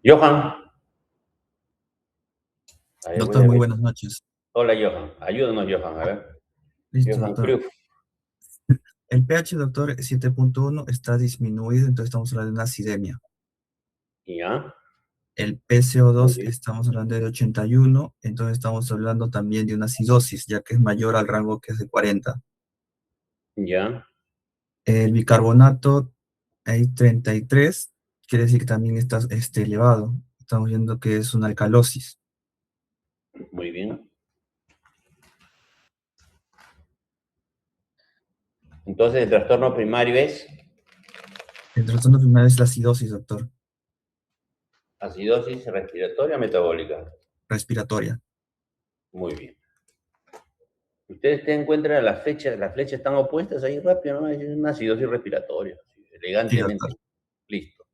Johan, a ver, voy Doctor, a muy ver. buenas noches. Hola, Johan. Ayúdanos, Johan, a ver. Listo, Johan doctor. Cruz. El pH, doctor, es 7.1 está disminuido, entonces estamos hablando de una acidemia. Ya, El muy PCO2 bien. estamos hablando de 81, entonces estamos hablando también de una acidosis, ya que es mayor al rango que es de 40. Ya, El bicarbonato hay 33, quiere decir que también está elevado. Estamos viendo que es una alcalosis. muy bien. Entonces, el trastorno primario es El trastorno primario es la acidosis, doctor, acidosis respiratoria metabólica. respiratoria. Muy bien. Ustedes se encuentran las flechas están opuestas ahí rápido, ¿no? Es una acidosis respiratoria, así, Sí, doctor. elegantemente. Listo.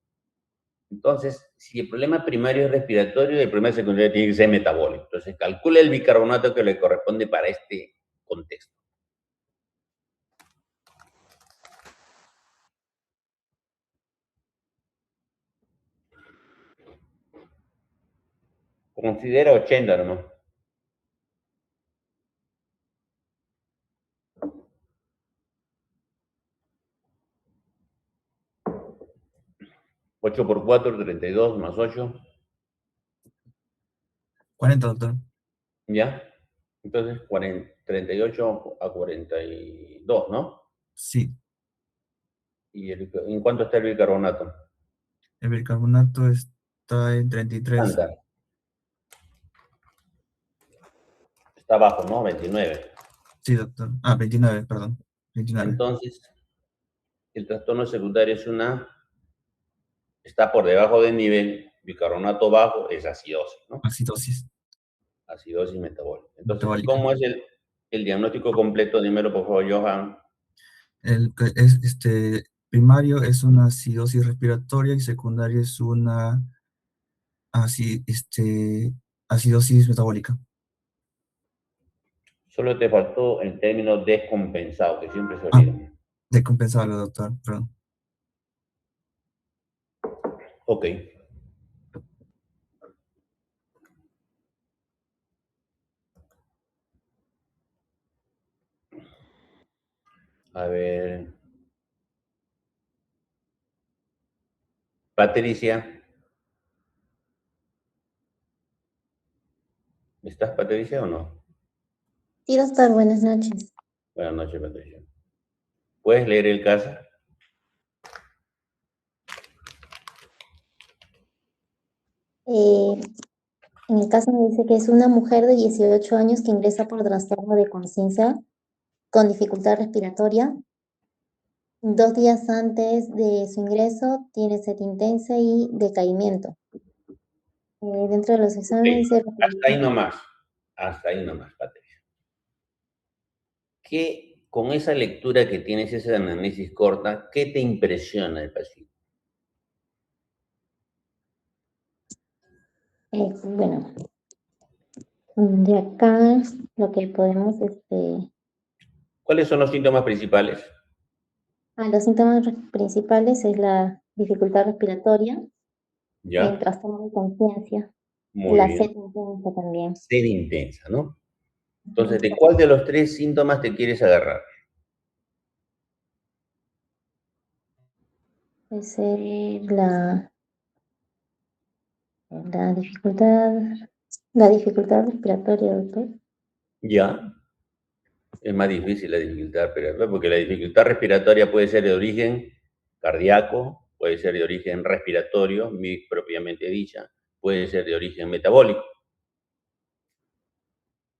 Entonces, si el problema primario es respiratorio, el problema secundario tiene que ser metabólico. Entonces, calcule el bicarbonato que le corresponde para este contexto. Considera 80 nomás. 8 por 4, 32 más 8. 40, doctor. ¿Ya? Entonces, 38 a 42, ¿no? Sí, ¿En cuánto está el bicarbonato? el bicarbonato está en 33. Anda, está abajo, ¿no? 29. Sí, doctor. Ah, 29, perdón. 29. Entonces, el trastorno secundario está por debajo del nivel, bicarbonato bajo es acidosis, ¿no? Acidosis Acidosis metabólica. Entonces, metabólica. ¿cómo es el diagnóstico completo? Dímelo, por favor, Johan. El que es, primario es una acidosis respiratoria y secundario es una acidosis metabólica. Solo te faltó el término descompensado, que siempre se Ah, olvida. decompensable, doctor. Perdón. Ok. A ver, Patricia, ¿estás Patricia o no? Sí, doctor, buenas noches. Buenas noches, Patricia. ¿Puedes leer el caso? Eh, en el caso me dice que es una mujer de 18 años que ingresa por trastorno de conciencia con dificultad respiratoria. 2 días antes de su ingreso tiene sed intensa y decaimiento. Dentro de los Ok, exámenes se hasta ahí nomás. Hasta ahí nomás, Patricia. Con esa lectura que tienes, esa análisis corta, ¿qué te impresiona del paciente? bueno, de acá lo que podemos, ¿Cuáles son los síntomas principales? los síntomas principales es la dificultad respiratoria, el ¿Ya? trastorno de conciencia, Muy la bien. sed intensa también. Sed intensa, ¿no? Entonces, ¿de Ujú. cuál de los tres síntomas te quieres agarrar? Es la dificultad, la dificultad respiratoria, doctor. ¿Ya? Es más difícil la dificultad respiratoria, porque la dificultad respiratoria puede ser de origen cardíaco, puede ser de origen respiratorio, propiamente dicha, puede ser de origen metabólico,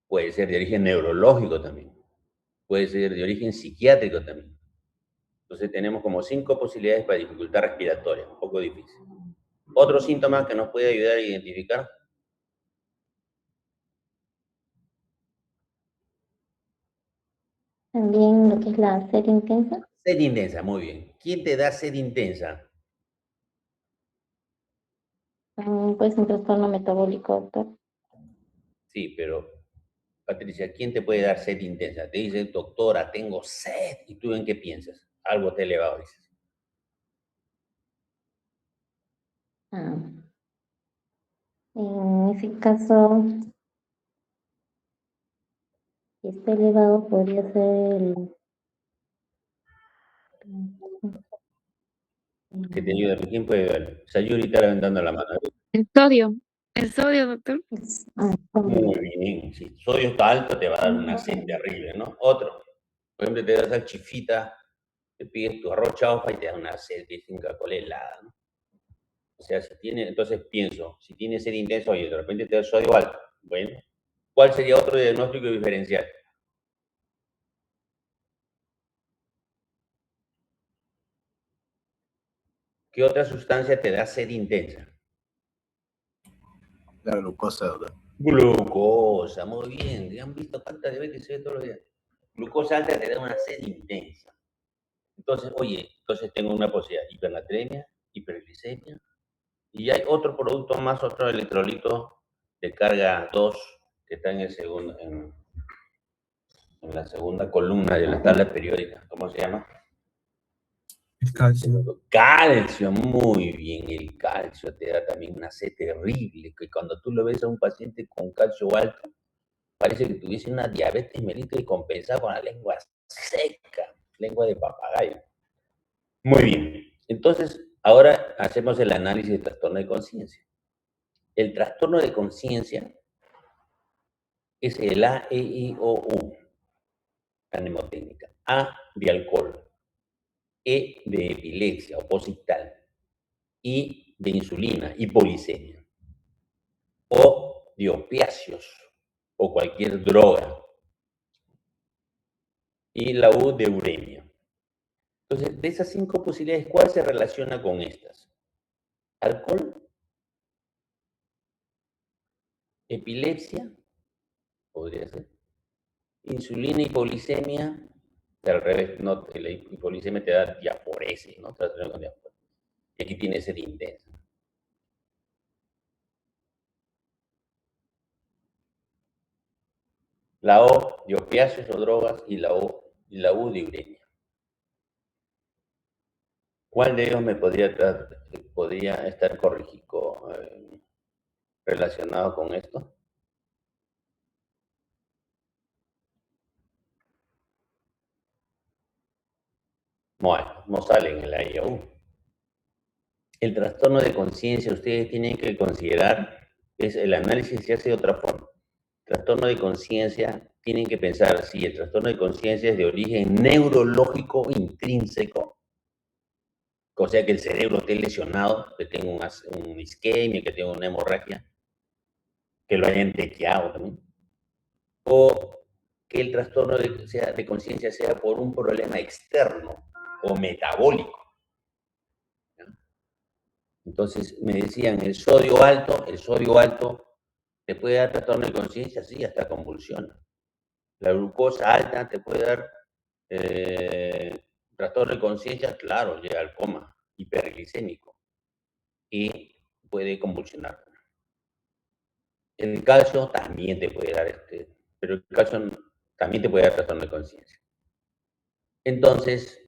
puede ser de origen neurológico también, puede ser de origen psiquiátrico también. Entonces tenemos como 5 posibilidades para dificultad respiratoria, un poco difícil. Otro síntoma que nos puede ayudar a identificar, También lo que es la sed intensa, sed intensa, muy bien. ¿Quién te da sed intensa? pues un trastorno metabólico, doctor. Sí, pero Patricia, ¿quién te puede dar sed intensa? Te dice, doctora, tengo sed. ¿Y tú en qué piensas? Algo te elevado, dices. Ah, En ese caso, si está elevado, podría ser Que te ayuda. ¿Quién puede ayudar? Sayuri está levantando la mano. El sodio, doctor. Muy bien. Si sodio está alto, te va a dar una sed terrible, ¿no? Otro. Por ejemplo, te das salchifita, te pides tu arroz chaufa y te da una sed de Coca-Cola helada, ¿no? O sea, si tiene, entonces pienso, si tiene sed intensa y de repente te da sodio alto, bueno, ¿cuál sería otro diagnóstico diferencial? ¿Qué otra sustancia te da sed intensa? La glucosa, doctor. Glucosa, muy bien. ¿Ya han visto cuántas veces se ve todos los días? Glucosa alta te da una sed intensa. Entonces, oye, entonces tengo una posibilidad, hipernatremia, hiperglicemia, y hay otro producto más, otro electrolito de carga 2 que está en el segundo, en la segunda columna de la tabla periódica. ¿Cómo se llama? El calcio. Calcio, muy bien. El calcio te da también una sed terrible, que cuando tú lo ves a un paciente con calcio alto, parece que tuviese una diabetes mellitus y compensada con la lengua seca, lengua de papagayo. Muy bien. Entonces, ahora hacemos el análisis del trastorno de conciencia. El trastorno de conciencia es el AEIOU, la mnemotécnica. A de alcohol, E de epilepsia o posictal, I de insulina, hipoglicemia, O de opiáceos o cualquier droga, y la U de uremia. Entonces, de esas 5 posibilidades, ¿cuál se relaciona con estas? Alcohol, epilepsia, podría ser, insulina, hipoglicemia, al revés, no, la hipoglicemia te da diaforesis, ¿no? Y aquí tiene sed intensa. La O de opiáceos o drogas y la U de uremia. ¿Cuál de ellos me podría estar relacionado con esto? Bueno, no sale en el IAU. El trastorno de conciencia, ustedes tienen que considerar, el análisis se hace de otra forma. Trastorno de conciencia, tienen que pensar si el trastorno de conciencia es de origen neurológico intrínseco, o sea que el cerebro esté lesionado, que tenga un isquemia, que tenga una hemorragia, que lo hayan tequeado también, o que el trastorno de conciencia sea por un problema externo o metabólico. Entonces me decían, el sodio alto te puede dar trastorno de conciencia, sí, hasta convulsiona. La glucosa alta te puede dar trastorno de conciencia, claro, llega al coma hiperglicémico y puede convulsionar. El calcio también te puede dar pero el calcio también te puede dar trastorno de conciencia. Entonces,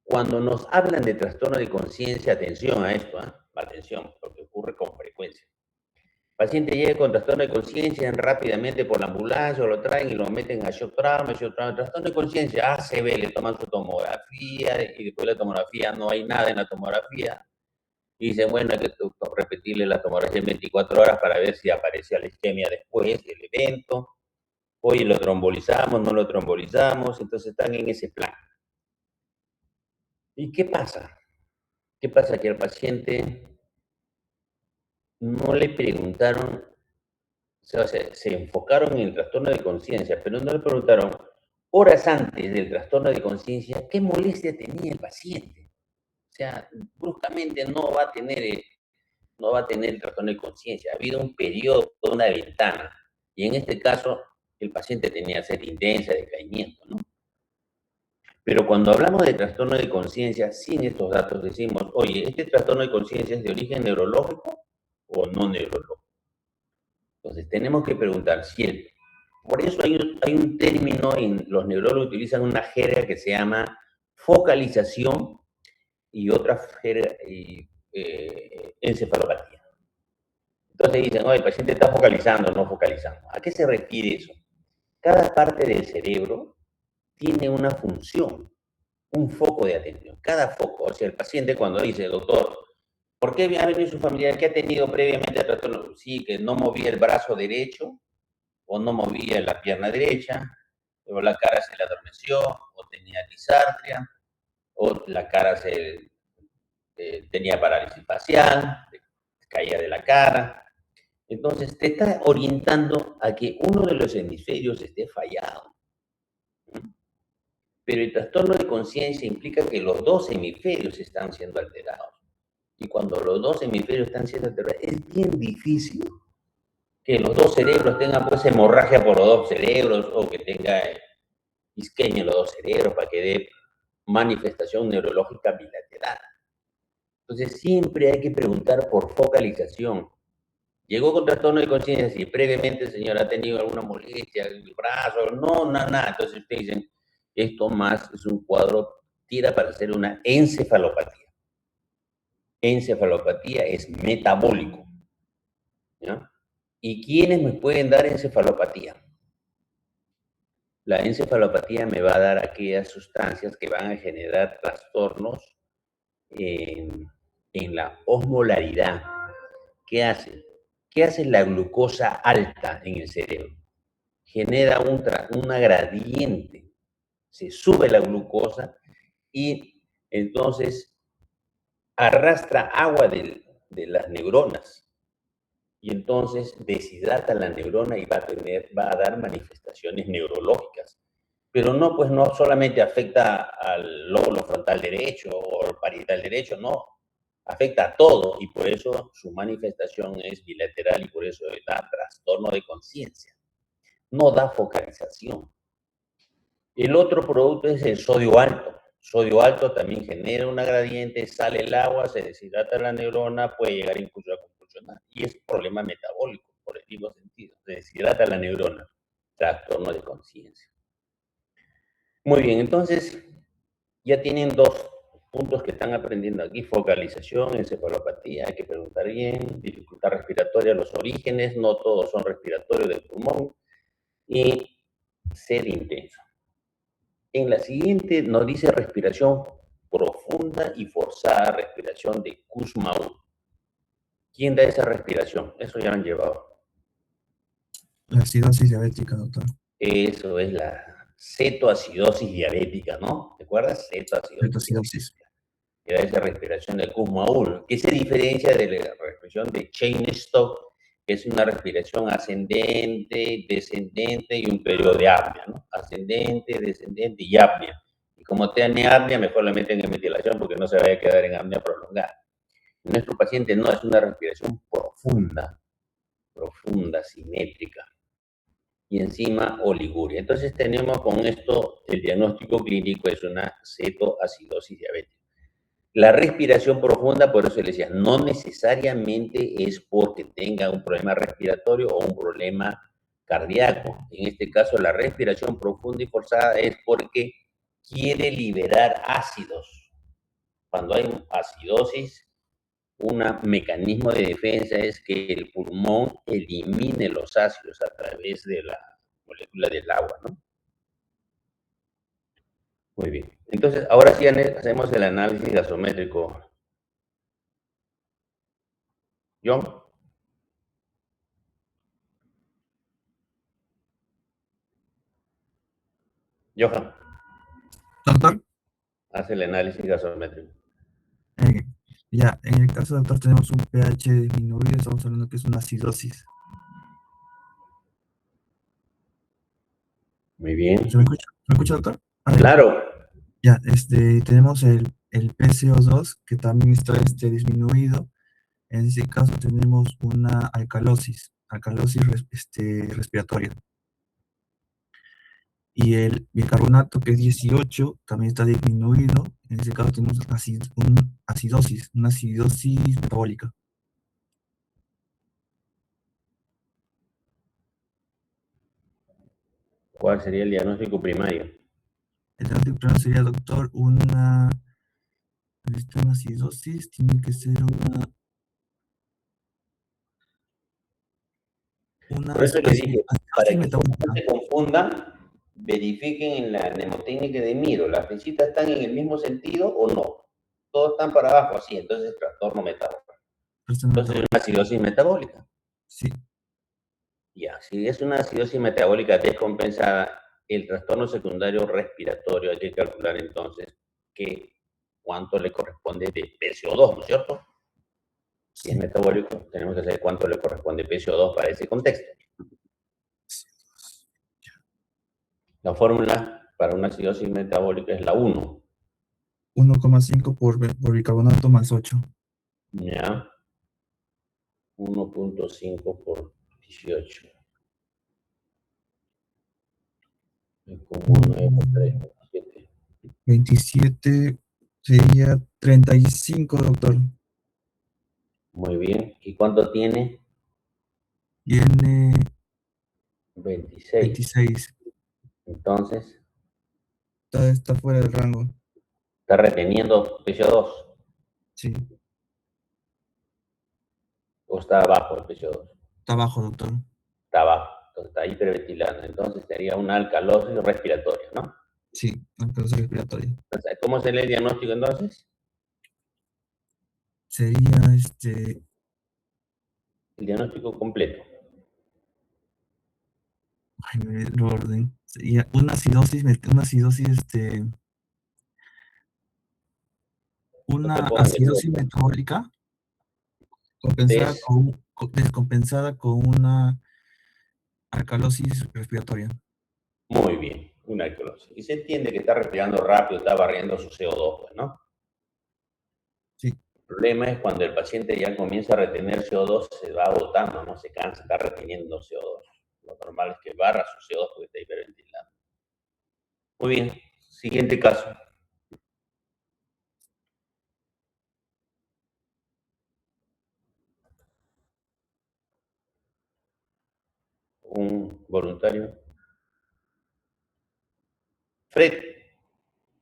cuando nos hablan de trastorno de conciencia, atención a esto, atención, porque ocurre con frecuencia. El paciente llega con trastorno de conciencia, rápidamente por la ambulancia, lo traen y lo meten a shock trauma, trastorno de conciencia, ACV, le toman su tomografía y después de la tomografía no hay nada en la tomografía. Y dicen, bueno, hay que repetirle la tomografía en 24 horas para ver si aparece la isquemia después del evento. Oye, lo trombolizamos, no lo trombolizamos, entonces están en ese plan. ¿Y qué pasa? ¿Qué pasa? Que al paciente no le preguntaron, o sea, se enfocaron en el trastorno de conciencia, pero no le preguntaron horas antes del trastorno de conciencia qué molestia tenía el paciente. O sea, bruscamente no va a tener el trastorno de conciencia. Ha habido un periodo, una ventana, y en este caso el paciente tenía sed intensa, decaimiento, ¿no? Pero cuando hablamos de trastorno de conciencia, sin estos datos decimos, oye, ¿este trastorno de conciencia es de origen neurológico o no neurológico? Entonces, tenemos que preguntar si por eso hay un término, los neurólogos utilizan una jerga que se llama focalización y otra jerga, encefalopatía. después te dicen, oye, el paciente está focalizando, no focalizando. ¿A qué se refiere eso? Cada parte del cerebro tiene una función, un foco de atención. Cada foco, o sea, el paciente cuando dice, doctor, ¿por qué ha venido su familiar que ha tenido previamente trastorno? Sí, que no movía el brazo derecho o no movía la pierna derecha, o la cara se le adormeció, o tenía disartria, o la cara tenía parálisis facial, caía de la cara. Entonces, te está orientando a que uno de los hemisferios esté fallado. Pero el trastorno de conciencia implica que los dos hemisferios están siendo alterados. Y cuando los dos hemisferios están siendo alterados, es bien difícil que los dos cerebros tengan pues hemorragia por los dos cerebros o que tenga isquemia en los dos cerebros para que dé manifestación neurológica bilateral. Entonces, siempre hay que preguntar por focalización. Llegó con trastorno de conciencia, si previamente el señor ha tenido alguna molestia en el brazo, no, nada. Entonces ustedes dicen, esto más es un cuadro, tira para hacer una encefalopatía. Encefalopatía es metabólico, ¿ya? ¿Y quiénes me pueden dar encefalopatía? La encefalopatía me va a dar aquellas sustancias que van a generar trastornos en la osmolaridad. ¿Qué hace? ¿Qué hace la glucosa alta en el cerebro? Genera una gradiente, se sube la glucosa y entonces arrastra agua de las neuronas y entonces deshidrata la neurona y va a dar manifestaciones neurológicas. Pero no, pues no solamente afecta al lóbulo frontal derecho o al parietal derecho, no, afecta a todo y por eso su manifestación es bilateral y por eso da trastorno de conciencia. No da focalización. El otro producto es el sodio alto. Sodio alto también genera una gradiente, sale el agua, se deshidrata la neurona, puede llegar incluso a convulsionar. Y es un problema metabólico, por el mismo sentido. Se deshidrata la neurona, trastorno de conciencia. Muy bien, entonces ya tienen dos puntos que están aprendiendo aquí: focalización, encefalopatía, hay que preguntar bien, dificultad respiratoria, los orígenes, no todos son respiratorios del pulmón, y sed intensa. En la siguiente nos dice respiración profunda y forzada, respiración de Kussmaul. ¿Quién da esa respiración? Eso ya lo han llevado. La acidosis diabética, doctor. Eso es la cetoacidosis diabética, ¿no? ¿Te acuerdas? Cetoacidosis. Era esa respiración de Kussmaul, que se diferencia de la respiración de Cheyne-Stokes, que es una respiración ascendente, descendente y un periodo de apnea, ¿no? Ascendente, descendente y apnea. Y como tiene apnea, mejor la meten en ventilación porque no se vaya a quedar en apnea prolongada. Nuestro paciente no, es una respiración profunda, simétrica. Y encima oliguria. Entonces tenemos con esto, el diagnóstico clínico es una cetoacidosis diabética. La respiración profunda, por eso le decía, no necesariamente es porque tenga un problema respiratorio o un problema cardíaco. En este caso, la respiración profunda y forzada es porque quiere liberar ácidos. Cuando hay acidosis, un mecanismo de defensa es que el pulmón elimine los ácidos a través de la molécula del agua, ¿no? Muy bien. Entonces, ahora sí hacemos el análisis gasométrico. John. Johan, Doctor, haz el análisis gasométrico. ya, en el caso, doctor, tenemos un pH disminuido, estamos hablando que es una acidosis. Muy bien. ¿Se me escucha, doctor? Claro. Ya, tenemos el PCO2, que también está disminuido. En ese caso tenemos una alcalosis respiratoria. Y el bicarbonato, que es 18, también está disminuido. En ese caso tenemos una acidosis metabólica. ¿Cuál sería el diagnóstico primario? El diagnóstico primario sería, doctor, una acidosis, tiene que ser una una Por eso les dije, para acidosis que no metabólica. se confundan, verifiquen en la mnemotécnica de Miro, ¿las flechitas están en el mismo sentido o no? Todos están para abajo, así, entonces trastorno metabólico. Entonces es una acidosis metabólica. Sí. Ya, si es una acidosis metabólica descompensada, el trastorno secundario respiratorio, hay que calcular entonces cuánto le corresponde de PCO2, ¿no es cierto? Si es metabólico, tenemos que saber cuánto le corresponde PCO2 para ese contexto. La fórmula para una acidosis metabólica es la 1. 1,5 por bicarbonato más 8. Ya. 1.5 por 18. Es como 9 por 3, 7. 27 sería 35, doctor. Muy bien. ¿Y cuánto tiene? Tiene 26. 26. Entonces, Está fuera del rango. está reteniendo PCO2 Sí, o está abajo el PCO2. está bajo, doctor. Está abajo. Entonces, está hiperventilando. Entonces, sería una alcalosis respiratoria, ¿no? Sí, alcalosis respiratoria. Entonces, ¿cómo se lee el diagnóstico entonces? Sería El diagnóstico completo. ay, me olvidé el orden. Sería una acidosis, una pongan el acidosis nombre. metabólica descompensada con una alcalosis respiratoria. Muy bien, una alcalosis. Y se entiende que está respirando rápido, está barriendo su CO2, pues, ¿no? Sí, El problema es cuando el paciente ya comienza a retener CO2, se va agotando, no se cansa, está reteniendo CO2. Lo normal es que barra su CO2 porque está hiperventilando. Muy bien, siguiente caso. Un voluntario. Fred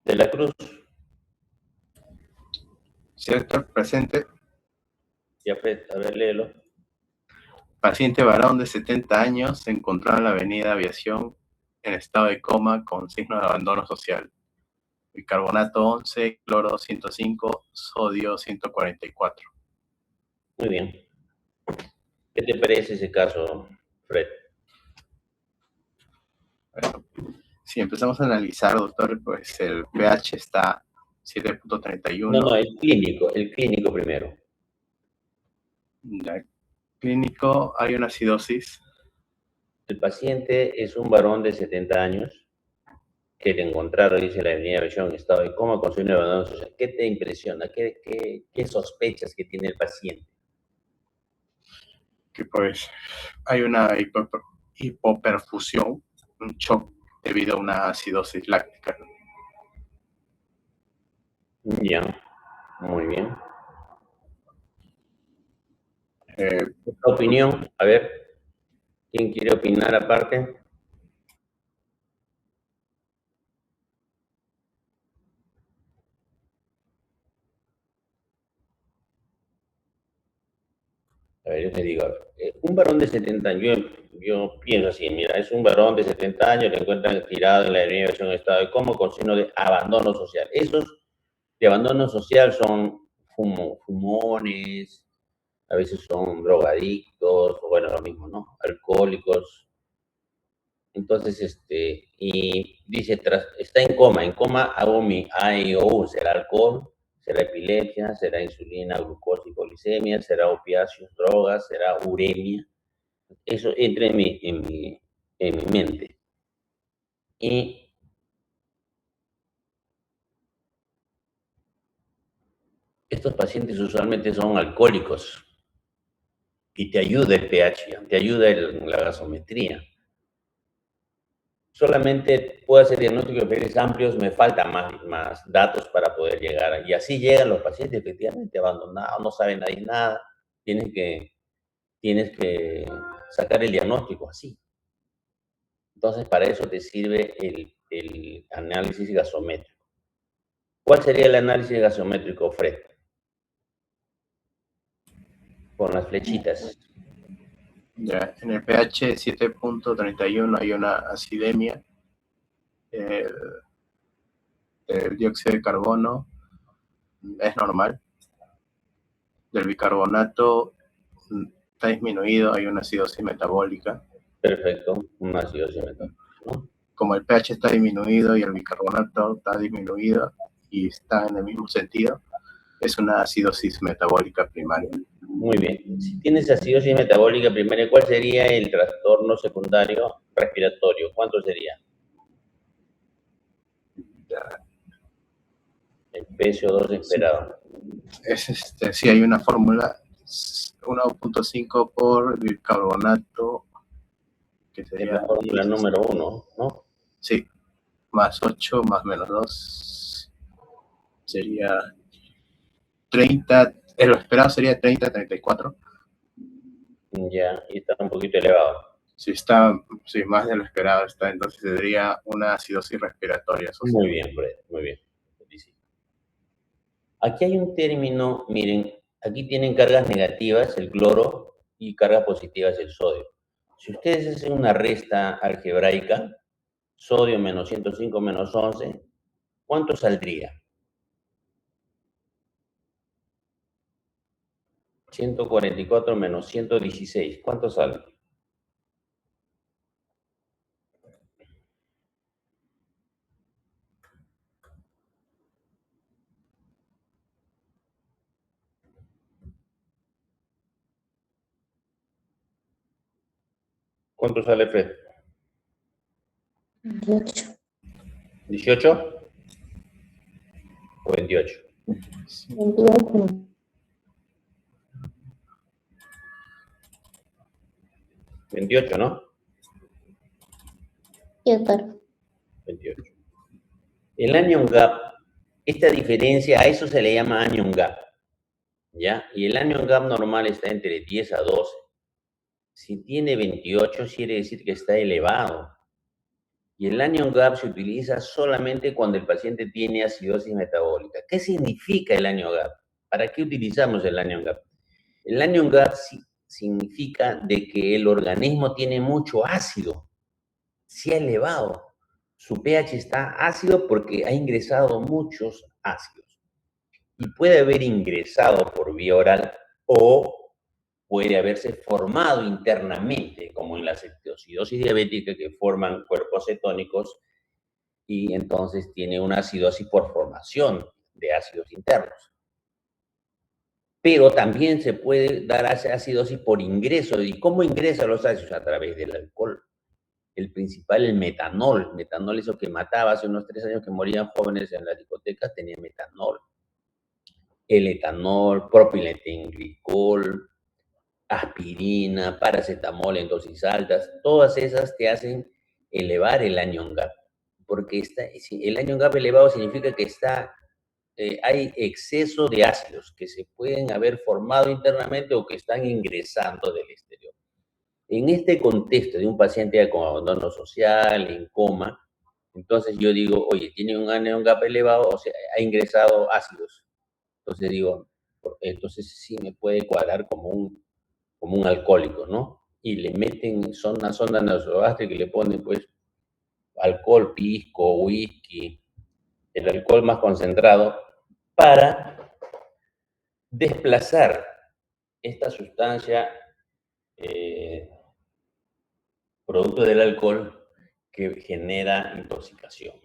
de la Cruz. Cierto, presente. Ya, Fred, a ver, léelo. Paciente varón de 70 años se encontraba en la avenida Aviación en estado de coma con signos de abandono social. Bicarbonato 11, cloro 105, sodio 144. Muy bien. ¿Qué te parece ese caso, Fred? Bueno, si empezamos a analizar, doctor, pues el pH está 7.31. No, el clínico primero. Ya, clínico, hay una acidosis. El paciente es un varón de 70 años que le encontraron, dice la avenida Bellón, en estado de coma con signo de abandono social. ¿Qué te impresiona? ¿Qué sospechas que tiene el paciente? Que pues hay una hipoperfusión, un shock debido a una acidosis láctica. Ya, muy bien. ¿Otra opinión? A ver, ¿quién quiere opinar aparte? A ver, yo te digo, un varón de 70 años, yo pienso así, mira, es un varón de 70 años, le encuentran tirado en la avenida Bellón en estado de coma con signo de abandono social. Esos de abandono social son fumones, a veces son drogadictos, o bueno, lo mismo, ¿no? Alcohólicos. Entonces, y dice, está en coma hago mi A y O, será alcohol, será epilepsia, será insulina, glucosa y polisemia, será opiáceos, drogas, será uremia. Eso entra en mi mente. Y estos pacientes usualmente son alcohólicos y te ayuda el pH, te ayuda la gasometría. Solamente puedo hacer diagnóstico de periodos amplios, me faltan más datos para poder llegar. Y así llegan los pacientes efectivamente abandonados, no saben nadie nada. Tienes que sacar el diagnóstico así. Entonces, para eso te sirve el análisis gasométrico. ¿Cuál sería el análisis gasométrico, Fred? Con las flechitas. Ya, en el pH 7.31 hay una acidemia. El, el dióxido de carbono es normal. Del bicarbonato está disminuido, hay una acidosis metabólica. Perfecto, una acidosis metabólica, ¿no? Como el pH está disminuido y el bicarbonato está disminuido y está en el mismo sentido, es una acidosis metabólica primaria. Muy bien. Si tienes acidosis metabólica primaria, ¿cuál sería el trastorno secundario respiratorio? ¿Cuánto sería? Ya. El PCO2 esperado. Sí, hay una fórmula, 1.5 por bicarbonato, que Es sería la fórmula número 1, ¿no? Sí, más 8 más menos 2 sería 30, lo esperado sería 30, 34. Ya, y está un poquito elevado. Si está, si más de lo esperado está, entonces tendría una acidosis respiratoria social. Muy bien, Fred, muy bien. Aquí hay un término, miren, aquí tienen cargas negativas, el cloro, y cargas positivas, el sodio. Si ustedes hacen una resta algebraica, sodio menos 105 menos 11, ¿cuánto saldría? 144 menos 116, ¿cuánto sale? ¿Cuánto sale, Fred? 28. ¿18 o 28? 28. 28, ¿no? Sí, doctor. 28. El anion gap, esta diferencia, a eso se le llama anion gap, ¿ya? Y el anion gap normal está entre 10 a 12. Si tiene 28, quiere decir que está elevado. Y el anion gap se utiliza solamente cuando el paciente tiene acidosis metabólica. ¿Qué significa el anion gap? ¿Para qué utilizamos el anion gap? El anion gap significa de que el organismo tiene mucho ácido, se ha elevado. Su pH está ácido porque ha ingresado muchos ácidos. Y puede haber ingresado por vía oral o puede haberse formado internamente, como en la cetoacidosis diabética, que forman cuerpos cetónicos y entonces tiene una acidosis por formación de ácidos internos. Pero también se puede dar acidosis por ingreso. ¿Y cómo ingresan los ácidos? A través del alcohol. El principal, el metanol. Metanol, eso que mataba hace unos 3 años que morían jóvenes en las discotecas, tenía metanol. El etanol, propiletenglicol, aspirina, paracetamol en dosis altas, todas esas te hacen elevar el anion gap. Porque el anion gap elevado significa que hay exceso de ácidos que se pueden haber formado internamente o que están ingresando del exterior. En este contexto de un paciente con abandono social, en coma, entonces yo digo, oye, tiene un anion gap elevado, o sea, ha ingresado ácidos. Entonces digo, entonces sí me puede cuadrar como un alcohólico, ¿no? Y le meten una sonda nasogástrica y le ponen, pues, alcohol, pisco, whisky, el alcohol más concentrado, para desplazar esta sustancia producto del alcohol que genera intoxicación.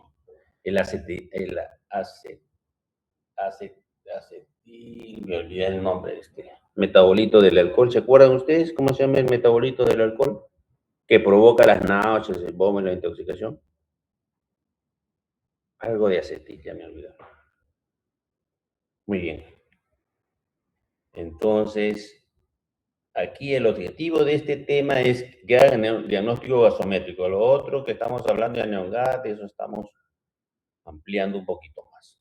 El acetil, me olvidé el nombre de este metabolito del alcohol. ¿Se acuerdan ustedes cómo se llama el metabolito del alcohol? Que provoca las náuseas, el vómito, la intoxicación. Algo de acetil, ya me olvidé. Muy bien. Entonces, aquí el objetivo de este tema es que hagan el diagnóstico gasométrico. Lo otro que estamos hablando de anion gap, eso estamos ampliando un poquito más.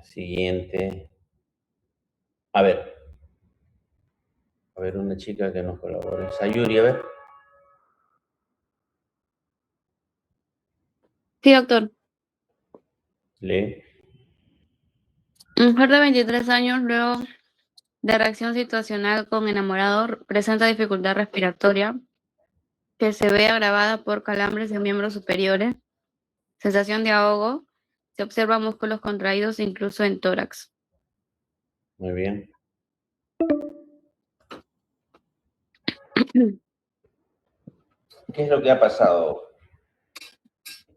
Siguiente. A ver, una chica que nos colabore. Sayuri, a ver. Sí, doctor. Lee. Mujer de 23 años, luego de reacción situacional con enamorado, presenta dificultad respiratoria, que se ve agravada por calambres en miembros superiores, sensación de ahogo, se observa músculos contraídos incluso en tórax. Muy bien. ¿Qué es lo que ha pasado?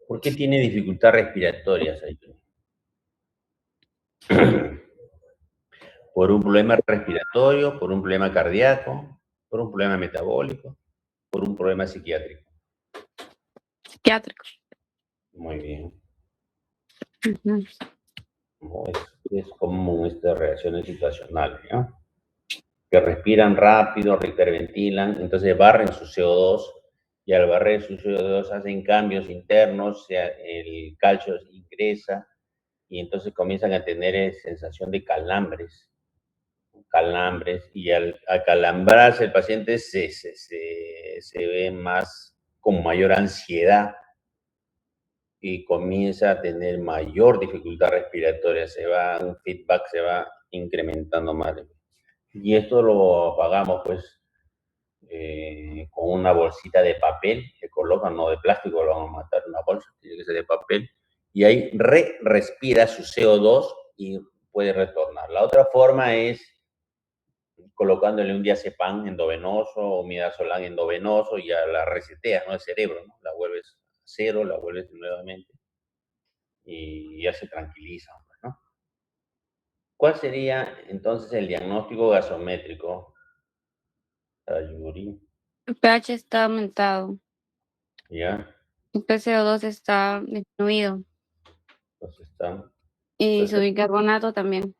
¿Por qué tiene dificultad respiratoria, Sayuri? ¿Por un problema respiratorio, por un problema cardíaco, por un problema metabólico, por un problema psiquiátrico? Psiquiátrico. Muy bien. Ujú. No, es común estas reacciones situacionales, ¿no? Que respiran rápido, hiperventilan, entonces barren su CO2 y al barrer su CO2 hacen cambios internos, el calcio ingresa y entonces comienzan a tener sensación de calambres y al acalambrarse el paciente se ve más con mayor ansiedad y comienza a tener mayor dificultad respiratoria, un feedback se va incrementando más. Y esto lo apagamos pues con una bolsita de papel que colocan, no de plástico, lo vamos a matar en una bolsa, tiene que ser de papel, y ahí respira su CO2 y puede retornar. La otra forma es colocándole un diazepam endovenoso o midazolam endovenoso y ya la reseteas, ¿no? El cerebro, ¿no? La vuelves a cero, la vuelves nuevamente y ya se tranquiliza, ¿no? ¿Cuál sería entonces el diagnóstico gasométrico, Sayuri? El pH está aumentado, ¿Ya? el PCO2 está disminuido Entonces está. y su bicarbonato también.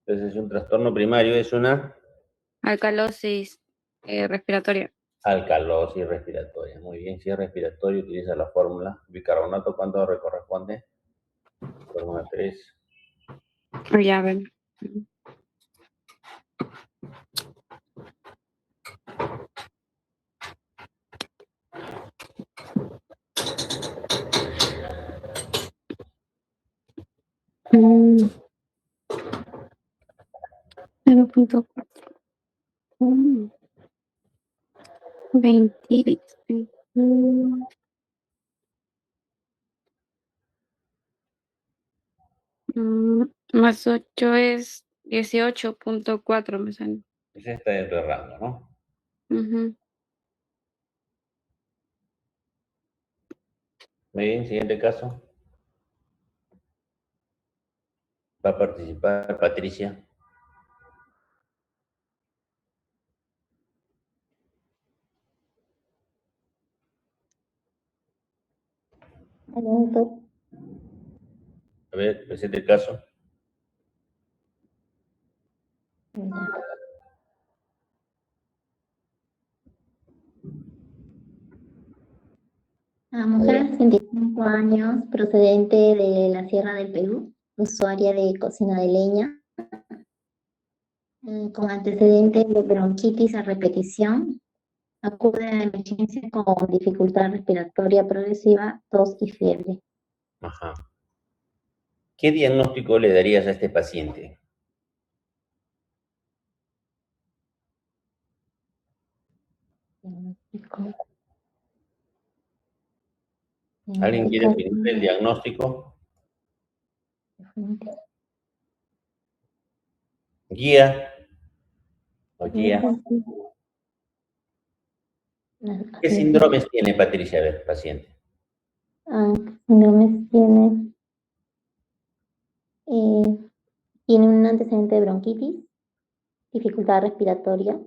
Entonces es un trastorno primario, es una Alcalosis respiratoria. alcalosis respiratoria. Muy bien, si es respiratorio, utiliza la fórmula. Bicarbonato, ¿cuánto corresponde? Fórmula 3. Ya ven. Mm. 0.4. 20. Más 8 es 18.4, me sale. Ese está dentro del rango, ¿no? Ujú. Muy bien, siguiente caso. Va a participar Patricia. Aló, doctor. A ver, presente el caso. Ya. Mujer de 65 años, procedente de la Sierra del Perú, usuaria de cocina de leña, con antecedentes de bronquitis a repetición, acude a emergencia con dificultad respiratoria progresiva, tos y fiebre. Ajá. ¿Qué diagnóstico le darías a este paciente? ¿Alguien quiere definir el diagnóstico? Guía. O guía. ¿Qué síndromes tiene Patricia, a ver, paciente? Síndromes tiene un antecedente de bronquitis, dificultad respiratoria.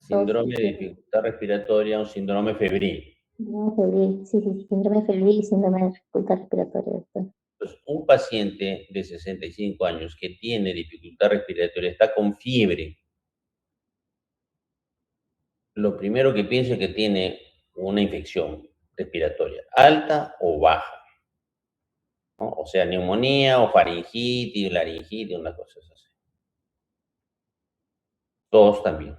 Síndrome de dificultad respiratoria, un síndrome febril. Síndrome febril, sí, síndrome febril y síndrome de dificultad respiratoria. Entonces, un paciente de 65 años que tiene dificultad respiratoria, está con fiebre, lo primero que piensa es que tiene una infección respiratoria, alta o baja, ¿no? O sea, neumonía o faringitis, laringitis, una cosa así. Tos también.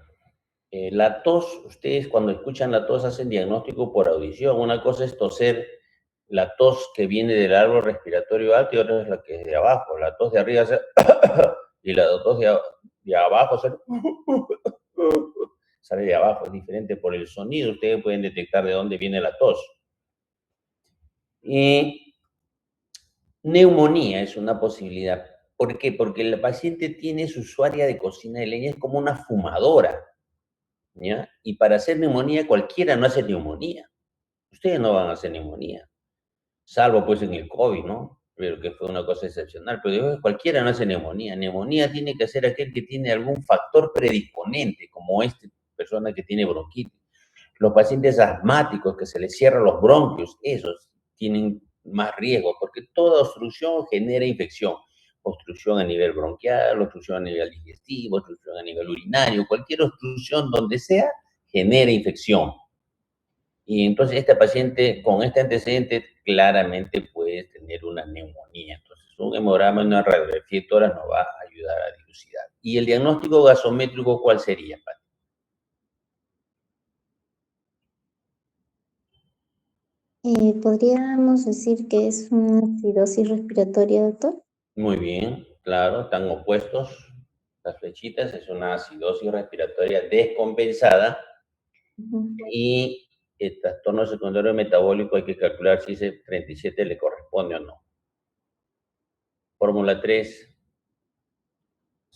La tos, ustedes cuando escuchan la tos hacen diagnóstico por audición. Una cosa es toser, la tos que viene del árbol respiratorio alto y otra es la que es de abajo. La tos de arriba y la tos de abajo, sale de abajo, es diferente por el sonido. Ustedes pueden detectar de dónde viene la tos. Y neumonía es una posibilidad. ¿Por qué? Porque el paciente tiene su área de cocina de leña, es como una fumadora, ¿ya? Y para hacer neumonía, cualquiera no hace neumonía. Ustedes no van a hacer neumonía, salvo pues en el COVID, ¿no? Pero que fue una cosa excepcional. Pero digo, cualquiera no hace neumonía. Neumonía tiene que hacer aquel que tiene algún factor predisponente, como esta persona que tiene bronquitis. Los pacientes asmáticos que se les cierran los bronquios, esos tienen más riesgo, porque toda obstrucción genera infección. Obstrucción a nivel bronquial, obstrucción a nivel digestivo, obstrucción a nivel urinario, cualquier obstrucción donde sea, genera infección. Y entonces esta paciente con este antecedente claramente puede tener una neumonía. Entonces un hemograma en una radiografía de tórax nos va a ayudar a dilucidar. ¿Y el diagnóstico gasométrico cuál sería, Pati? ¿Podríamos decir que es una acidosis respiratoria, doctor? Muy bien, claro, están opuestos. Las flechitas es una acidosis respiratoria descompensada Ujú. y el trastorno secundario metabólico hay que calcular si ese 37 le corresponde o no. Fórmula 3,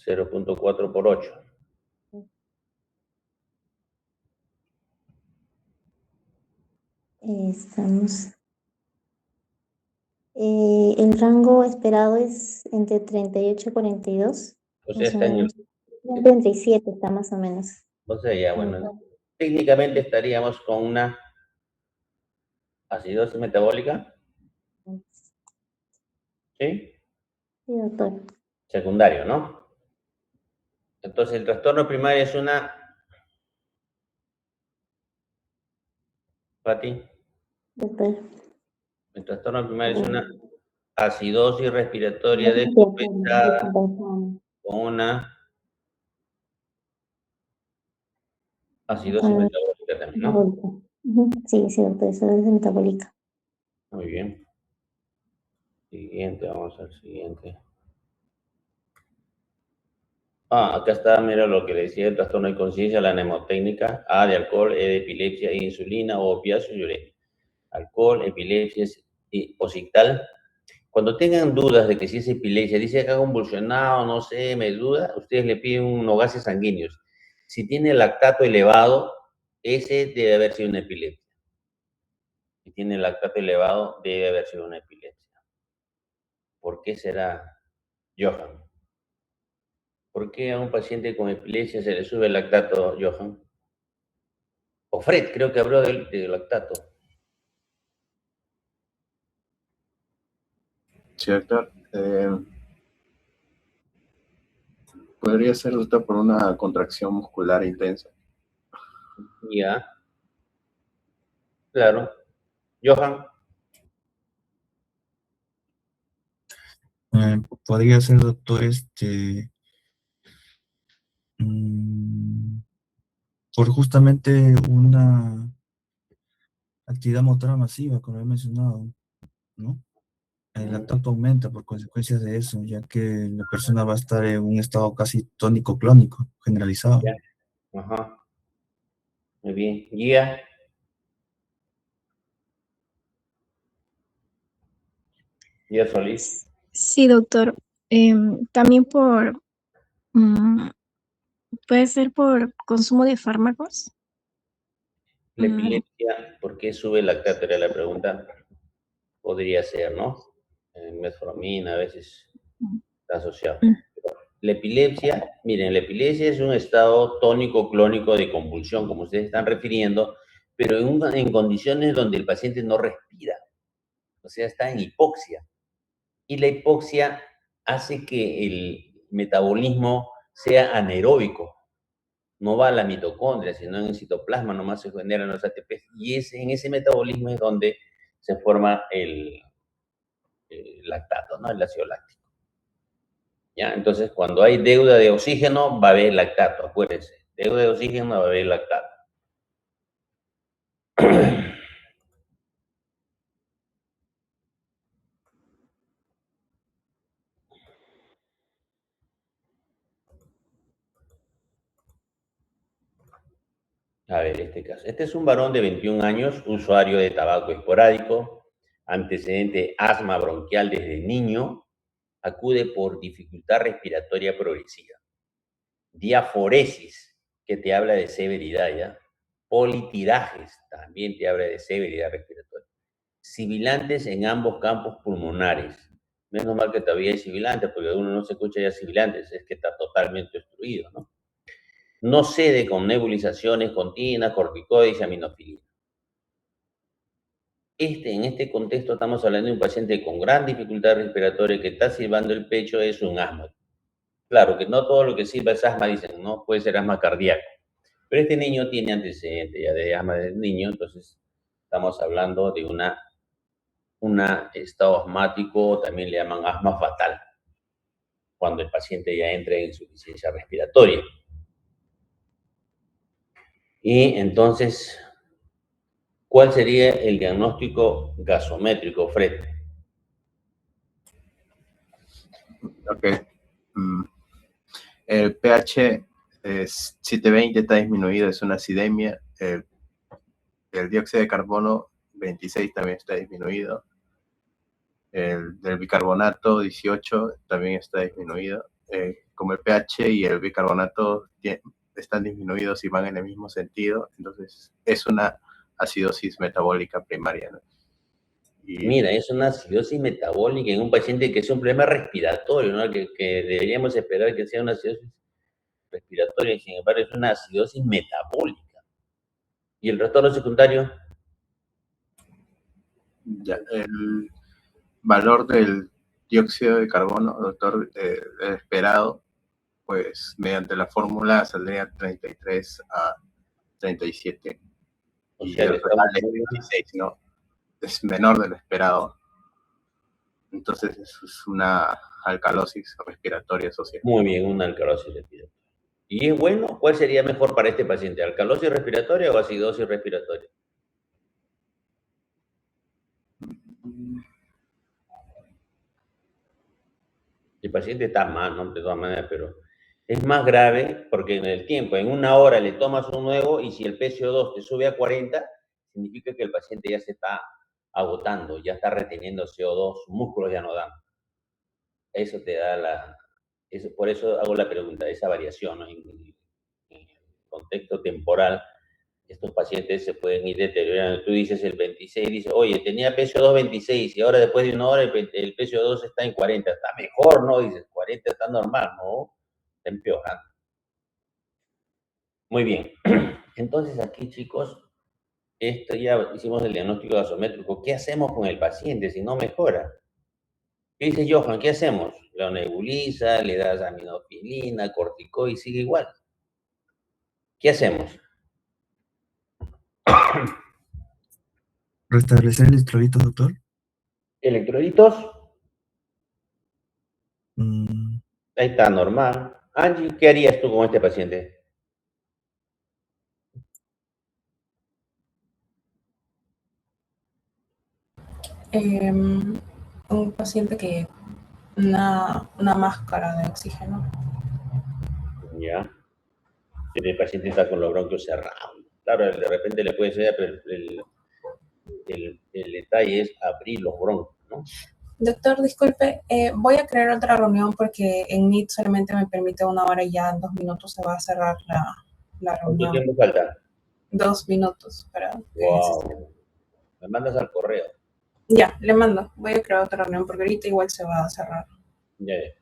0.4 por 8. Estamos. El rango esperado es entre 38 y 42, O sea, más o está en el... menos. 37 está más o menos. O sea, ya, Mm, bueno, técnicamente estaríamos con una acidosis metabólica, ¿sí? Sí, doctor. Secundario, ¿no? Entonces, el trastorno primario es una... Pati, Doctor. el trastorno primario es una acidosis respiratoria descompensada Descompensada. con una acidosis metabólica también, ¿no? Metabólica. Ujú. Sí, sí, doctor, eso es metabólica. Muy bien. Siguiente, vamos al siguiente. Acá está, mira lo que le decía, el trastorno de conciencia, la mnemotécnica, A de alcohol, E de epilepsia, E de insulina, O opiáceo y urea. Alcohol, epilepsia, occipital. Cuando tengan dudas de que si es epilepsia, dice que ha convulsionado, no sé, me duda, ustedes le piden unos gases sanguíneos. Si tiene lactato elevado, ese debe haber sido una epilepsia. Si tiene lactato elevado, debe haber sido una epilepsia. ¿Por qué será, Johan? ¿Por qué a un paciente con epilepsia se le sube el lactato, Johan? O Fred, creo que habló del lactato. Sí, doctor. Podría ser, doctor, por una contracción muscular intensa. Ya, claro. Johan, Podría ser, doctor, por justamente una actividad motora masiva, como he mencionado, ¿no? El lactato aumenta por consecuencias de eso, ya que la persona va a estar en un estado casi tónico clónico, generalizado. ya, ajá, muy bien. Guía, Guía Solís. Sí, doctor. También mm, puede ser por consumo de fármacos. La Mm, epilepsia, ¿por qué sube el lactato? Era la pregunta. Podría ser, ¿no? Metformina a veces está asociado. mm, La epilepsia, miren, la epilepsia es un estado tónico clónico de convulsión, como ustedes están refiriendo, pero en condiciones donde el paciente no respira, o sea, está en hipoxia. Y la hipoxia hace que el metabolismo sea anaeróbico, no va a la mitocondria, sino en el citoplasma, nomás se generan los ATP. Y en ese metabolismo es donde se forma el lactato, ¿no? El ácido láctico. ¿Ya? Entonces, cuando hay deuda de oxígeno, va a haber lactato, acuérdense. Deuda de oxígeno, va a haber lactato. A ver, este caso. Este es un varón de 21 años, usuario de tabaco esporádico, antecedente asma bronquial desde niño, acude por dificultad respiratoria progresiva. Diaforesis, que te habla de severidad, ¿ya? Politirajes, también te habla de severidad respiratoria. Sibilantes en ambos campos pulmonares. Menos mal que todavía hay sibilantes, porque uno no se escucha ya sibilantes, es que está totalmente obstruido, ¿no? No cede con nebulizaciones continuas, corticoides y aminofilina. En este contexto estamos hablando de un paciente con gran dificultad respiratoria que está silbando el pecho, es un asma. Claro que no todo lo que silba es asma, dicen, ¿no? Puede ser asma cardíaco. Pero este niño tiene antecedentes ya de asma desde niño, entonces estamos hablando de un estado asmático, también le llaman asma fatal, cuando el paciente ya entra en insuficiencia respiratoria. Y entonces, ¿cuál sería el diagnóstico gasométrico, Fred? Ok. El pH es 720, está disminuido, es una acidemia. El dióxido de carbono 26 también está disminuido. El del bicarbonato 18 también está disminuido. Como el pH y el bicarbonato están disminuidos y van en el mismo sentido, entonces es una acidosis metabólica primaria, ¿no? Mira, es una acidosis metabólica en un paciente que es un problema respiratorio, ¿no? Que deberíamos esperar que sea una acidosis respiratoria, y sin embargo es una acidosis metabólica. ¿Y el trastorno secundario? Ya, el valor del dióxido de carbono, doctor, el esperado, pues mediante la fórmula saldría 33 a 37. O Y sea, el le estamos real es 26, ¿no? Es menor de lo esperado. Entonces es una alcalosis respiratoria asociada. muy bien, una alcalosis respiratoria. ¿Y es bueno? ¿Cuál sería mejor para este paciente? ¿Alcalosis respiratoria o acidosis respiratoria? El paciente está mal, ¿no? De todas maneras, pero es más grave porque en el tiempo, en una hora le tomas un nuevo y si el PCO2 te sube a 40, significa que el paciente ya se está agotando, ya está reteniendo CO2, sus músculos ya no dan. Eso te da por eso hago la pregunta, esa variación, ¿no? En el contexto temporal, estos pacientes se pueden ir deteriorando. Tú dices el 26, dices, oye, tenía PCO2 26 y ahora después de una hora el PCO2 está en 40. Está mejor, ¿no? Dices, 40 está normal, ¿no? Está empeorando. Muy bien. Entonces aquí, chicos, esto ya hicimos el diagnóstico gasométrico. ¿Qué hacemos con el paciente si no mejora? ¿Qué dice Johan? ¿Qué hacemos? Lo nebuliza, le das aminofilina, corticoide y sigue igual. ¿Qué hacemos? ¿Restablecer electrolitos, doctor? ¿Electrolitos? Mm, Ahí está, normal. Angie, ¿qué harías tú con este paciente? Un paciente que una máscara de oxígeno. Ya. El paciente está con los bronquios cerrados. Claro, de repente le puede ser, pero el detalle es abrir los bronquios, ¿no? Doctor, disculpe, voy a crear otra reunión porque en Meet solamente me permite 1 hora y ya en 2 minutos se va a cerrar la ¿Cuánto reunión. tiempo falta? 2 minutos para Wow. Me mandas al correo. Ya, le mando. Voy a crear otra reunión porque ahorita igual se va a cerrar. Ya, ya.